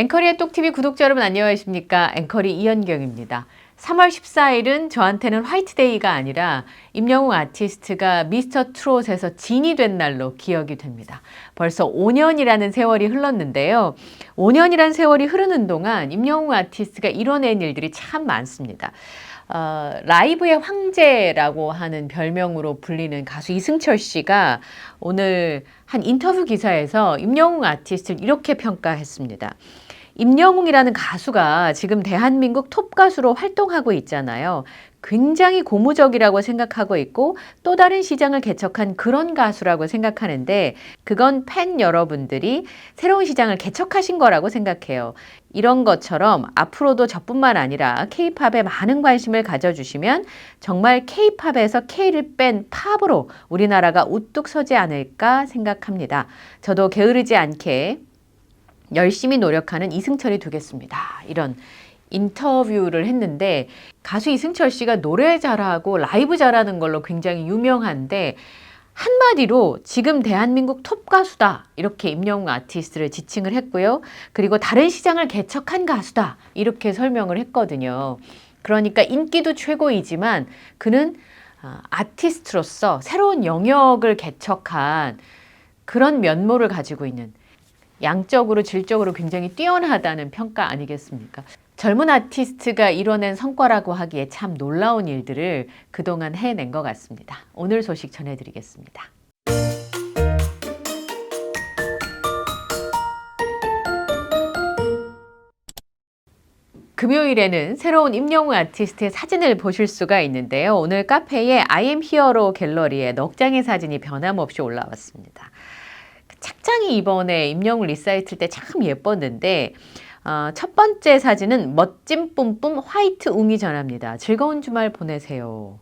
앵커리의 똑TV 구독자 여러분 안녕하십니까? 앵커리 이현경입니다. 3월 14일은 저한테는 화이트데이가 아니라 임영웅 아티스트가 미스터 트롯에서 진이 된 날로 기억이 됩니다. 벌써 5년이라는 세월이 흘렀는데요. 5년이라는 세월이 흐르는 동안 임영웅 아티스트가 이뤄낸 일들이 참 많습니다. 라이브의 황제라고 하는 별명으로 불리는 가수 이승철 씨가 오늘 한 인터뷰 기사에서 임영웅 아티스트를 이렇게 평가했습니다. 임영웅이라는 가수가 지금 대한민국 톱 가수로 활동하고 있잖아요. 굉장히 고무적이라고 생각하고 있고 또 다른 시장을 개척한 그런 가수라고 생각하는데 그건 팬 여러분들이 새로운 시장을 개척하신 거라고 생각해요. 이런 것처럼 앞으로도 저뿐만 아니라 K-팝에 많은 관심을 가져주시면 정말 K-팝에서 K를 뺀 팝으로 우리나라가 우뚝 서지 않을까 생각합니다. 저도 게으르지 않게 열심히 노력하는 이승철이 되겠습니다. 이런 인터뷰를 했는데 가수 이승철 씨가 노래 잘하고 라이브 잘하는 걸로 굉장히 유명한데 한마디로 지금 대한민국 톱 가수다 이렇게 임영웅 아티스트를 지칭을 했고요. 그리고 다른 시장을 개척한 가수다 이렇게 설명을 했거든요. 그러니까 인기도 최고이지만 그는 아티스트로서 새로운 영역을 개척한 그런 면모를 가지고 있는 양적으로 질적으로 굉장히 뛰어나다는 평가 아니겠습니까? 젊은 아티스트가 이뤄낸 성과라고 하기에 참 놀라운 일들을 그동안 해낸 것 같습니다. 오늘 소식 전해드리겠습니다. 금요일에는 새로운 임영웅 아티스트의 사진을 보실 수가 있는데요. 오늘 카페에 I am hero 갤러리에 넉 장의 사진이 변함없이 올라왔습니다. 착장이 이번에 임영웅 리사이틀 때 참 예뻤는데 첫 번째 사진은 멋진 뿜뿜 화이트 웅이 전합니다. 즐거운 주말 보내세요.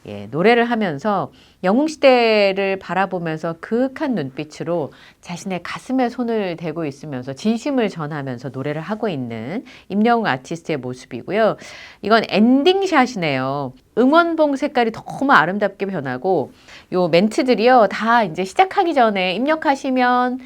예, 노래를 하면서 영웅시대를 바라보면서 그윽한 눈빛으로 자신의 가슴에 손을 대고 있으면서 진심을 전하면서 노래를 하고 있는 임영웅 아티스트의 모습이고요. 이건 엔딩샷이네요. 응원봉 색깔이 너무 아름답게 변하고 요 멘트들이요 다 이제 시작하기 전에 입력하시면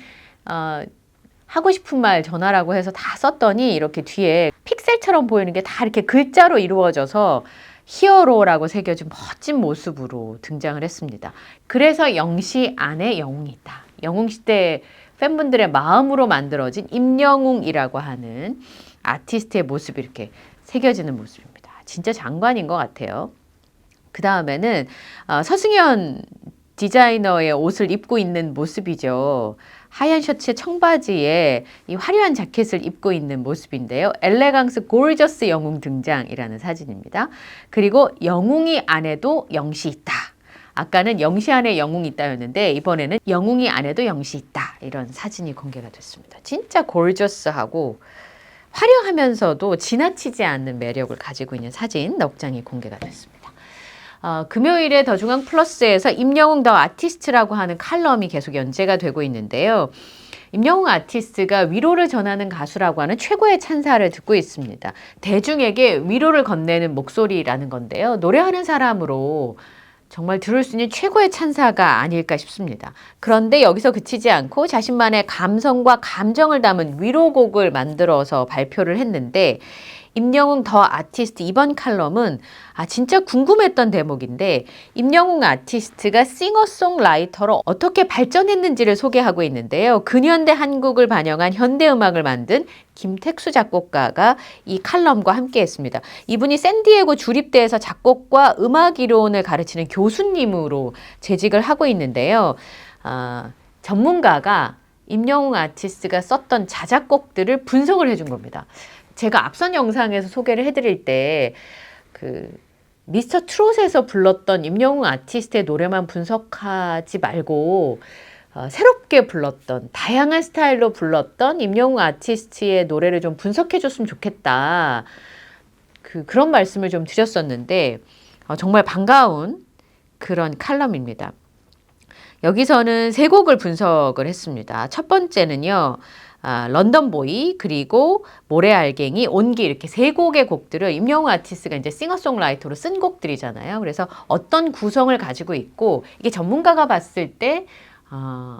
하고 싶은 말 전하라고 해서 다 썼더니 이렇게 뒤에 픽셀처럼 보이는 게 다 이렇게 글자로 이루어져서 히어로라고 새겨진 멋진 모습으로 등장을 했습니다. 그래서 영시 안에 영웅이 있다. 영웅시대 팬분들의 마음으로 만들어진 임영웅이라고 하는 아티스트의 모습이 이렇게 새겨지는 모습입니다. 진짜 장관인 것 같아요. 그 다음에는 서승연 디자이너의 옷을 입고 있는 모습이죠. 하얀 셔츠에 청바지에 이 화려한 자켓을 입고 있는 모습인데요. 엘레강스 고르저스 영웅 등장이라는 사진입니다. 그리고 영웅이 안에도 영시 있다. 아까는 영시 안에 영웅이 있다였는데 이번에는 영웅이 안에도 영시 있다. 이런 사진이 공개가 됐습니다. 진짜 고르저스하고 화려하면서도 지나치지 않는 매력을 가지고 있는 사진 넉 장이 공개가 됐습니다. 금요일에 더중앙 플러스에서 임영웅 더 아티스트라고 하는 칼럼이 계속 연재가 되고 있는데요. 임영웅 아티스트가 위로를 전하는 가수라고 하는 최고의 찬사를 듣고 있습니다. 대중에게 위로를 건네는 목소리라는 건데요. 노래하는 사람으로 정말 들을 수 있는 최고의 찬사가 아닐까 싶습니다. 그런데 여기서 그치지 않고 자신만의 감성과 감정을 담은 위로곡을 만들어서 발표를 했는데 임영웅 더 아티스트 이번 칼럼은 진짜 궁금했던 대목인데 임영웅 아티스트가 싱어송라이터로 어떻게 발전했는지를 소개하고 있는데요. 근현대 한국을 반영한 현대음악을 만든 김택수 작곡가가 이 칼럼과 함께 했습니다. 이분이 샌디에고 주립대에서 작곡과 음악 이론을 가르치는 교수님으로 재직을 하고 있는데요. 전문가가 임영웅 아티스트가 썼던 자작곡들을 분석을 해준 겁니다. 제가 앞선 영상에서 소개를 해드릴 때 미스터 트롯에서 불렀던 임영웅 아티스트의 노래만 분석하지 말고 새롭게 불렀던 다양한 스타일로 불렀던 임영웅 아티스트의 노래를 좀 분석해 줬으면 좋겠다. 그런 말씀을 좀 드렸었는데 정말 반가운 그런 칼럼입니다. 여기서는 세 곡을 분석을 했습니다. 첫 번째는요. 런던보이 그리고 모래알갱이 온기 이렇게 세 곡의 곡들을 임영웅 아티스트가 이제 싱어송라이터로 쓴 곡들이잖아요. 그래서 어떤 구성을 가지고 있고 이게 전문가가 봤을 때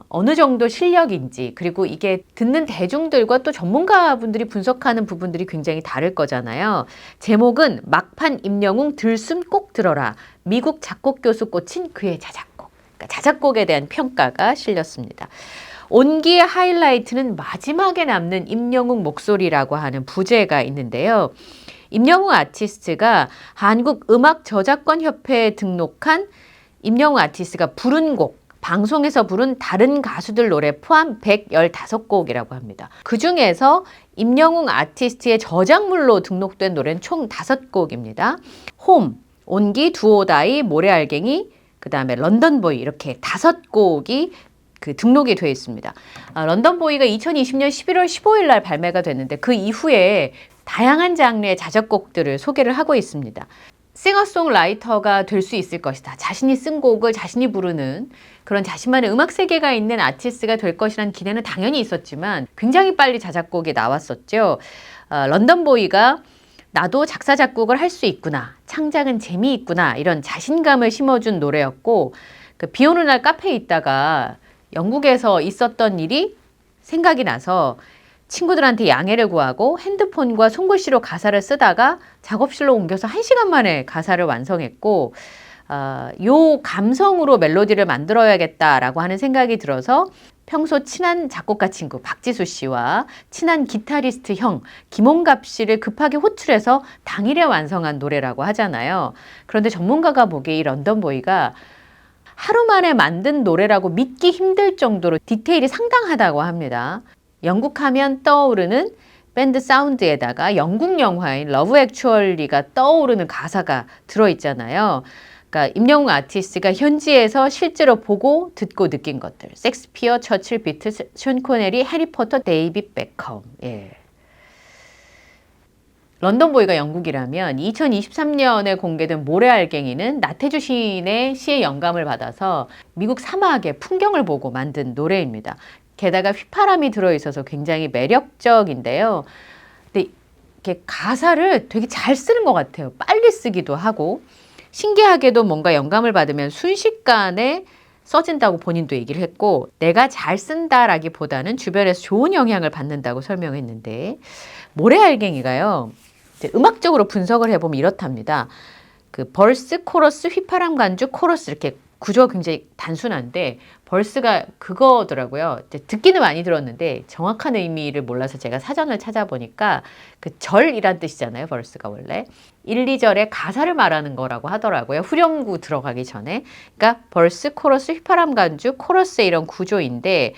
어느 정도 실력인지, 그리고 이게 듣는 대중들과 또 전문가분들이 분석하는 부분들이 굉장히 다를 거잖아요. 제목은 막판 임영웅 들숨 꼭 들어라. 미국 작곡 교수 꽂힌 그의 자작곡. 그러니까 자작곡에 대한 평가가 실렸습니다. 온기의 하이라이트는 마지막에 남는 임영웅 목소리라고 하는 부제가 있는데요. 임영웅 아티스트가 한국음악저작권협회에 등록한 임영웅 아티스트가 부른 곡, 방송에서 부른 다른 가수들 노래 포함 115곡이라고 합니다. 그 중에서 임영웅 아티스트의 저작물로 등록된 노래는 총 5곡입니다. 홈, 온기, 두오다이, 모래알갱이, 그 다음에 런던보이 이렇게 5곡이 등록이 되어 있습니다. 런던보이가 2020년 11월 15일 날 발매가 됐는데 그 이후에 다양한 장르의 자작곡들을 소개를 하고 있습니다. 싱어송라이터가 될 수 있을 것이다. 자신이 쓴 곡을 자신이 부르는 그런 자신만의 음악 세계가 있는 아티스트가 될 것이라는 기대는 당연히 있었지만 굉장히 빨리 자작곡이 나왔었죠. 런던보이가 나도 작사 작곡을 할 수 있구나. 창작은 재미있구나. 이런 자신감을 심어준 노래였고 비 오는 날 카페에 있다가 영국에서 있었던 일이 생각이 나서 친구들한테 양해를 구하고 핸드폰과 손글씨로 가사를 쓰다가 작업실로 옮겨서 1시간 만에 가사를 완성했고 요 감성으로 멜로디를 만들어야겠다라고 하는 생각이 들어서 평소 친한 작곡가 친구 박지수 씨와 친한 기타리스트 형 김홍갑 씨를 급하게 호출해서 당일에 완성한 노래라고 하잖아요. 그런데 전문가가 보기에 이 런던보이가 하루 만에 만든 노래라고 믿기 힘들 정도로 디테일이 상당하다고 합니다. 영국 하면 떠오르는 밴드 사운드에다가 영국 영화인 러브 액츄얼리가 떠오르는 가사가 들어있잖아요. 그러니까 임영웅 아티스트가 현지에서 실제로 보고 듣고 느낀 것들. 섹스피어, 처칠, 비트스, 션 코네리, 해리포터, 데이빗 베컴. 예. 런던보이가 영국이라면 2023년에 공개된 모래알갱이는 나태주 시인의 시의 영감을 받아서 미국 사막의 풍경을 보고 만든 노래입니다. 게다가 휘파람이 들어있어서 굉장히 매력적인데요. 근데 이렇게 가사를 되게 잘 쓰는 것 같아요. 빨리 쓰기도 하고 신기하게도 뭔가 영감을 받으면 순식간에 써진다고 본인도 얘기를 했고 내가 잘 쓴다라기보다는 주변에서 좋은 영향을 받는다고 설명했는데 모래알갱이가요. 이제 음악적으로 분석을 해보면 이렇답니다. 벌스, 코러스, 휘파람 간주, 코러스 이렇게 구조가 굉장히 단순한데 벌스가 그거더라고요. 이제 듣기는 많이 들었는데 정확한 의미를 몰라서 제가 사전을 찾아보니까 절이란 뜻이잖아요. 벌스가 원래 1, 2절의 가사를 말하는 거라고 하더라고요. 후렴구 들어가기 전에. 그러니까 벌스, 코러스, 휘파람 간주, 코러스의 이런 구조인데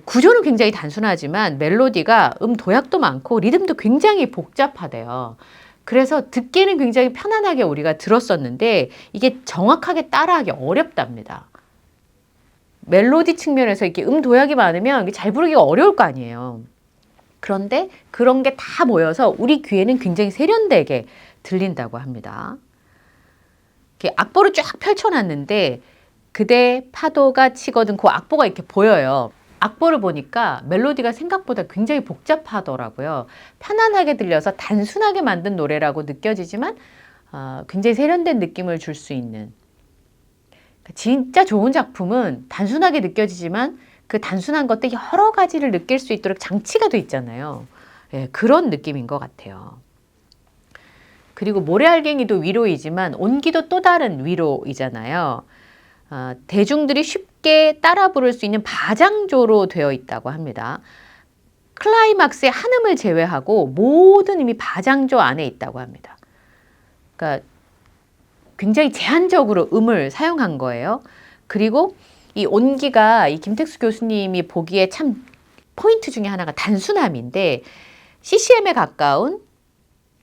구조는 굉장히 단순하지만 멜로디가 도약도 많고 리듬도 굉장히 복잡하대요. 그래서 듣기는 굉장히 편안하게 우리가 들었었는데 이게 정확하게 따라하기 어렵답니다. 멜로디 측면에서 이렇게 도약이 많으면 잘 부르기가 어려울 거 아니에요. 그런데 그런 게 다 모여서 우리 귀에는 굉장히 세련되게 들린다고 합니다. 이렇게 악보를 쫙 펼쳐놨는데 그대 파도가 치거든 그 악보가 이렇게 보여요. 악보를 보니까 멜로디가 생각보다 굉장히 복잡하더라고요. 편안하게 들려서 단순하게 만든 노래라고 느껴지지만 굉장히 세련된 느낌을 줄 수 있는 진짜 좋은 작품은 단순하게 느껴지지만 그 단순한 것들 여러 가지를 느낄 수 있도록 장치가 돼 있잖아요. 예, 그런 느낌인 것 같아요. 그리고 모래알갱이도 위로이지만 온기도 또 다른 위로이잖아요. 대중들이 쉽게 따라 부를 수 있는 바장조로 되어 있다고 합니다. 클라이막스의 한음을 제외하고 모든 음이 바장조 안에 있다고 합니다. 그러니까 굉장히 제한적으로 음을 사용한 거예요. 그리고 이 온기가 이 김택수 교수님이 보기에 참 포인트 중에 하나가 단순함인데 CCM에 가까운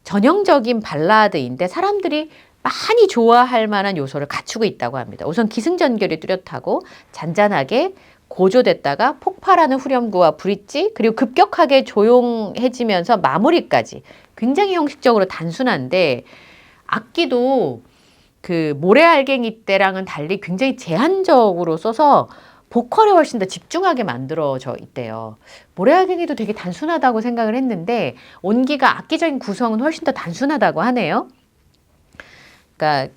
전형적인 발라드인데 사람들이 많이 좋아할 만한 요소를 갖추고 있다고 합니다. 우선 기승전결이 뚜렷하고 잔잔하게 고조됐다가 폭발하는 후렴구와 브릿지 그리고 급격하게 조용해지면서 마무리까지 굉장히 형식적으로 단순한데 악기도 모래알갱이 때랑은 달리 굉장히 제한적으로 써서 보컬에 훨씬 더 집중하게 만들어져 있대요. 모래알갱이도 되게 단순하다고 생각을 했는데 온기가 악기적인 구성은 훨씬 더 단순하다고 하네요. 그러니까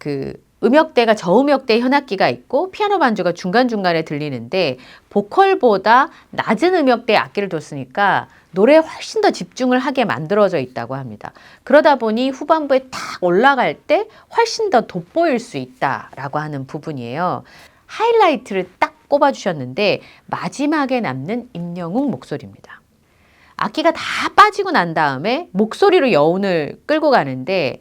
음역대가 저음역대 현악기가 있고 피아노 반주가 중간중간에 들리는데 보컬보다 낮은 음역대에 악기를 뒀으니까 노래에 훨씬 더 집중을 하게 만들어져 있다고 합니다. 그러다 보니 후반부에 탁 올라갈 때 훨씬 더 돋보일 수 있다라고 하는 부분이에요. 하이라이트를 딱 꼽아주셨는데 마지막에 남는 임영웅 목소리입니다. 악기가 다 빠지고 난 다음에 목소리로 여운을 끌고 가는데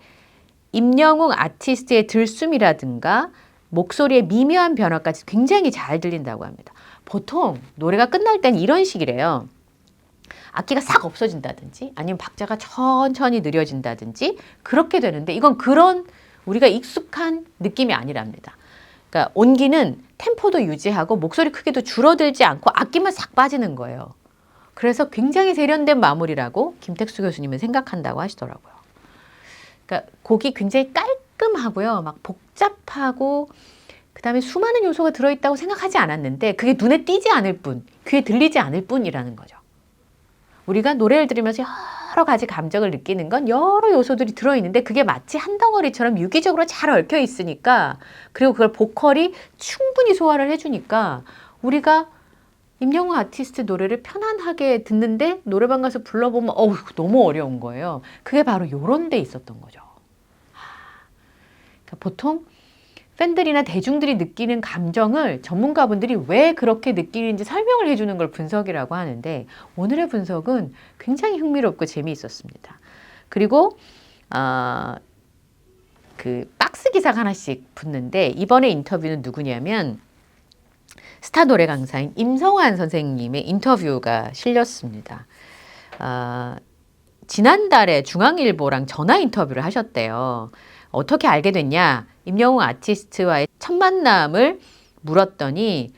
임영웅 아티스트의 들숨이라든가 목소리의 미묘한 변화까지 굉장히 잘 들린다고 합니다. 보통 노래가 끝날 땐 이런 식이래요. 악기가 싹 없어진다든지 아니면 박자가 천천히 느려진다든지 그렇게 되는데 이건 그런 우리가 익숙한 느낌이 아니랍니다. 그러니까 온기는 템포도 유지하고 목소리 크기도 줄어들지 않고 악기만 싹 빠지는 거예요. 그래서 굉장히 세련된 마무리라고 김택수 교수님은 생각한다고 하시더라고요. 그러니까 곡이 굉장히 깔끔하고요. 막 복잡하고 그다음에 수많은 요소가 들어있다고 생각하지 않았는데 그게 눈에 띄지 않을 뿐, 귀에 들리지 않을 뿐이라는 거죠. 우리가 노래를 들으면서 여러 가지 감정을 느끼는 건 여러 요소들이 들어있는데 그게 마치 한 덩어리처럼 유기적으로 잘 얽혀 있으니까 그리고 그걸 보컬이 충분히 소화를 해주니까 우리가 임영웅 아티스트 노래를 편안하게 듣는데 노래방 가서 불러보면 어우 너무 어려운 거예요. 그게 바로 이런 데 있었던 거죠. 그러니까 보통 팬들이나 대중들이 느끼는 감정을 전문가분들이 왜 그렇게 느끼는지 설명을 해주는 걸 분석이라고 하는데 오늘의 분석은 굉장히 흥미롭고 재미있었습니다. 그리고 그 박스 기사가 하나씩 붙는데 이번에 인터뷰는 누구냐면 스타 노래 강사인 임성환 선생님의 인터뷰가 실렸습니다. 지난달에 중앙일보랑 전화 인터뷰를 하셨대요. 어떻게 알게 됐냐? 임영웅 아티스트와의 첫 만남을 물었더니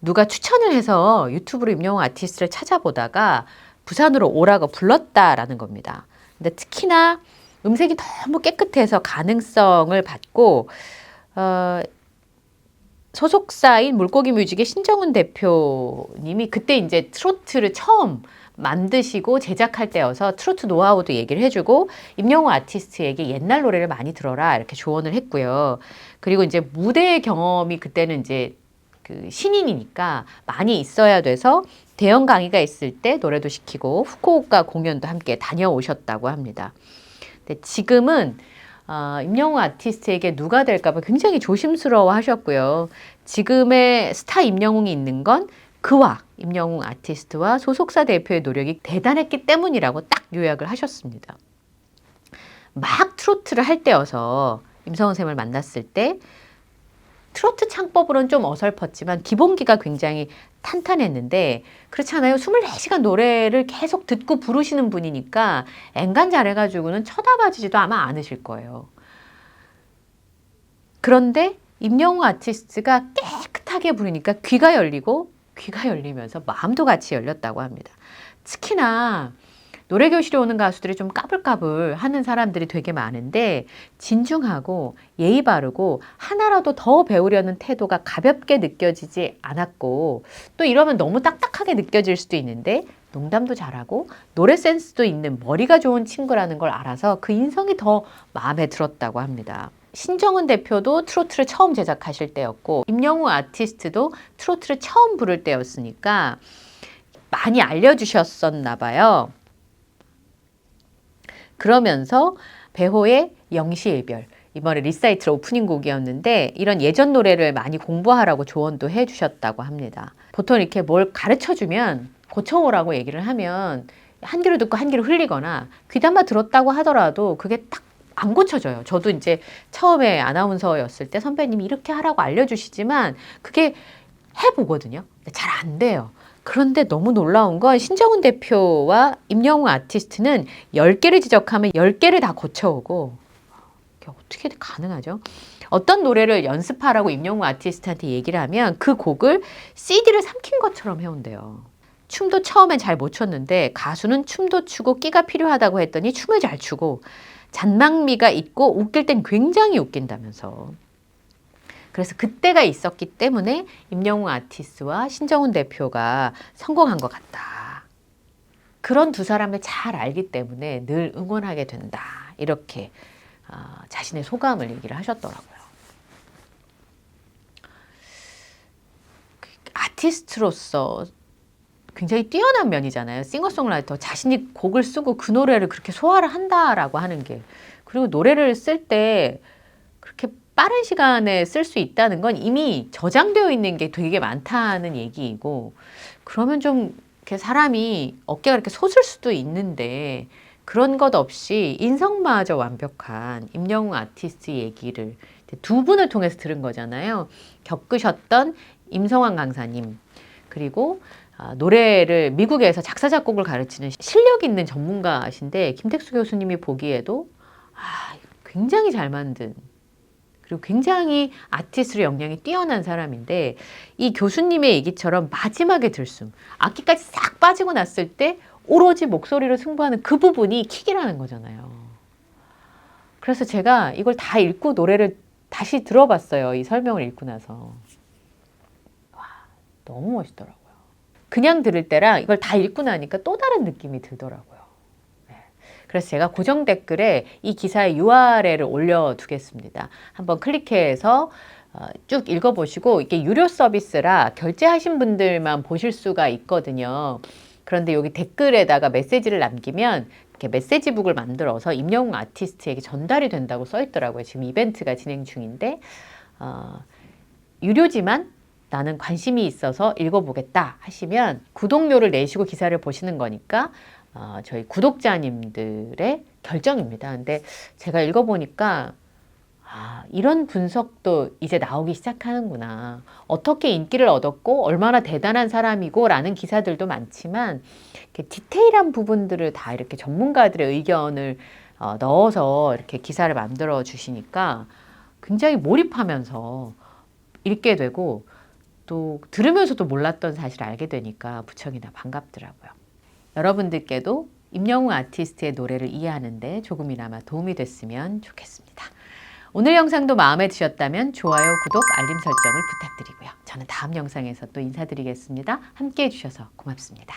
누가 추천을 해서 유튜브로 임영웅 아티스트를 찾아보다가 부산으로 오라고 불렀다라는 겁니다. 근데 특히나 음색이 너무 깨끗해서 가능성을 받고 소속사인 물고기 뮤직의 신정훈 대표님이 그때 이제 트로트를 처음 만드시고 제작할 때여서 트로트 노하우도 얘기를 해주고 임영웅 아티스트에게 옛날 노래를 많이 들어라 이렇게 조언을 했고요. 그리고 이제 무대 경험이 그때는 이제 그 신인이니까 많이 있어야 돼서 대형 강의가 있을 때 노래도 시키고 후쿠오카 공연도 함께 다녀오셨다고 합니다. 근데 지금은 임영웅 아티스트에게 누가 될까 봐 굉장히 조심스러워 하셨고요. 지금의 스타 임영웅이 있는 건 그와 임영웅 아티스트와 소속사 대표의 노력이 대단했기 때문이라고 딱 요약을 하셨습니다. 막 트로트를 할 때여서 임성훈 쌤을 만났을 때 트로트 창법으로는 좀 어설펐지만 기본기가 굉장히 탄탄했는데 그렇잖아요. 24시간 노래를 계속 듣고 부르시는 분이니까 앵간 잘해가지고는 쳐다봐지지도 아마 않으실 거예요. 그런데 임영웅 아티스트가 깨끗하게 부르니까 귀가 열리면서 마음도 같이 열렸다고 합니다. 특히나 노래교실에 오는 가수들이 좀 까불까불 하는 사람들이 되게 많은데 진중하고 예의 바르고 하나라도 더 배우려는 태도가 가볍게 느껴지지 않았고 또 이러면 너무 딱딱하게 느껴질 수도 있는데 농담도 잘하고 노래 센스도 있는 머리가 좋은 친구라는 걸 알아서 그 인성이 더 마음에 들었다고 합니다. 신정훈 대표도 트로트를 처음 제작하실 때였고 임영웅 아티스트도 트로트를 처음 부를 때였으니까 많이 알려주셨었나 봐요. 그러면서 배호의 영시일별 이번에 리사이틀 오프닝 곡이었는데 이런 예전 노래를 많이 공부하라고 조언도 해주셨다고 합니다. 보통 이렇게 뭘 가르쳐주면 고쳐오라고 얘기를 하면 한 귀로 듣고 한 귀로 흘리거나 귀담아 들었다고 하더라도 그게 딱 안 고쳐져요. 저도 이제 처음에 아나운서였을 때 선배님이 이렇게 하라고 알려주시지만 그게 해보거든요. 잘 안 돼요. 그런데 너무 놀라운 건 신정훈 대표와 임영웅 아티스트는 10개를 지적하면 10개를 다 고쳐오고 이게 어떻게 가능하죠? 어떤 노래를 연습하라고 임영웅 아티스트한테 얘기를 하면 그 곡을 CD를 삼킨 것처럼 해온대요. 춤도 처음엔 잘 못 췄는데 가수는 춤도 추고 끼가 필요하다고 했더니 춤을 잘 추고 잔망미가 있고 웃길 땐 굉장히 웃긴다면서. 그래서 그때가 있었기 때문에 임영웅 아티스트와 신정훈 대표가 성공한 것 같다. 그런 두 사람을 잘 알기 때문에 늘 응원하게 된다. 이렇게 자신의 소감을 얘기를 하셨더라고요. 아티스트로서 굉장히 뛰어난 면이잖아요. 싱어송라이터 자신이 곡을 쓰고 그 노래를 그렇게 소화를 한다라고 하는 게, 그리고 노래를 쓸 때 그렇게 빠른 시간에 쓸 수 있다는 건 이미 저장되어 있는 게 되게 많다는 얘기이고, 그러면 좀 이렇게 사람이 어깨가 이렇게 솟을 수도 있는데 그런 것 없이 인성마저 완벽한 임영웅 아티스트 얘기를 두 분을 통해서 들은 거잖아요. 겪으셨던 임성환 강사님, 그리고 노래를 미국에서 작사 작곡을 가르치는 실력 있는 전문가신데 김택수 교수님이 보기에도 굉장히 잘 만든, 그리고 굉장히 아티스트로 역량이 뛰어난 사람인데, 이 교수님의 얘기처럼 마지막에 들숨, 악기까지 싹 빠지고 났을 때 오로지 목소리로 승부하는 그 부분이 킥이라는 거잖아요. 그래서 제가 이걸 다 읽고 노래를 다시 들어봤어요. 이 설명을 읽고 나서. 와, 너무 멋있더라고요. 그냥 들을 때랑 이걸 다 읽고 나니까 또 다른 느낌이 들더라고요. 그래서 제가 고정 댓글에 이 기사의 URL을 올려두겠습니다. 한번 클릭해서 쭉 읽어보시고, 이게 유료 서비스라 결제하신 분들만 보실 수가 있거든요. 그런데 여기 댓글에다가 메시지를 남기면 이렇게 메시지북을 만들어서 임영웅 아티스트에게 전달이 된다고 써 있더라고요. 지금 이벤트가 진행 중인데, 유료지만 나는 관심이 있어서 읽어보겠다 하시면 구독료를 내시고 기사를 보시는 거니까 저희 구독자님들의 결정입니다. 근데 제가 읽어보니까 이런 분석도 이제 나오기 시작하는구나. 어떻게 인기를 얻었고 얼마나 대단한 사람이고 라는 기사들도 많지만, 이렇게 디테일한 부분들을 다 이렇게 전문가들의 의견을 넣어서 이렇게 기사를 만들어 주시니까 굉장히 몰입하면서 읽게 되고, 또 들으면서도 몰랐던 사실을 알게 되니까 무척이나 반갑더라고요. 여러분들께도 임영웅 아티스트의 노래를 이해하는데 조금이나마 도움이 됐으면 좋겠습니다. 오늘 영상도 마음에 드셨다면 좋아요, 구독, 알림 설정을 부탁드리고요. 저는 다음 영상에서 또 인사드리겠습니다. 함께 해주셔서 고맙습니다.